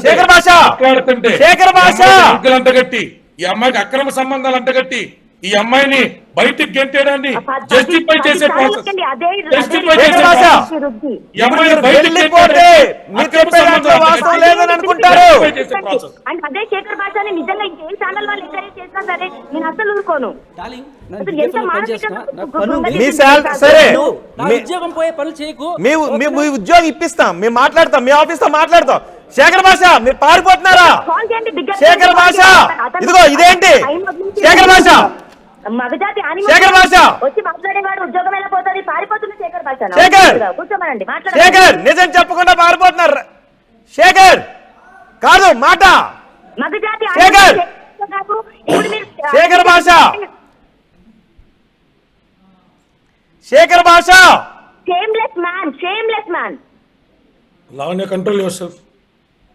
శేఖర్ భాష మాట్లాడుతుంటే శేఖర్ భాష అంటగట్టి ఈ అమ్మాయికి అక్రమ సంబంధాలు అంటగట్టి ఈ అమ్మాయిని బయటికి గెంటేయడాన్ని జస్టిఫై చేసే ప్రాసెస్ జస్టిఫై చేసే ప్రాసెస్ ఈ అమ్మాయిని బయటికి వెళ్ళిపోతే మీరు చెప్పే దాంట్లో వాస్తవం లేదని అనుకుంటారు. అదే శేఖర్ భాషని నిజంగా ఏ ఛానల్ వాళ్ళు ఎంకరేజ్ చేసినా సరే నేను అసలు ఊరుకోను. సరే ఉద్యోగం పోయే పనులు చేయకు. మీ ఉద్యోగం ఇప్పిస్తాం, మేము మాట్లాడతాం, మీ ఆఫీస్ తో మాట్లాడతాం. శేఖర్ భాష మీరు పారిపోతున్నారా? శేఖర్ భాష ఇదిగో ఇదేంటి శేఖర్ భాష శేఖర్ భాష వచ్చి మాట్లాడేవాడు ఉద్యోగం ఎలా పోతుంది, పారిపోతుంది శేఖర్ భాష. కూర్చోమనండి, శేఖర్ నిజం చెప్పకుండా పారిపోతున్నారు. శేఖర్ కాదు మాట మగజాతి శేఖర్ శేఖర్ భాష శేఖర్ భాష shameless man. Lavanya control your self.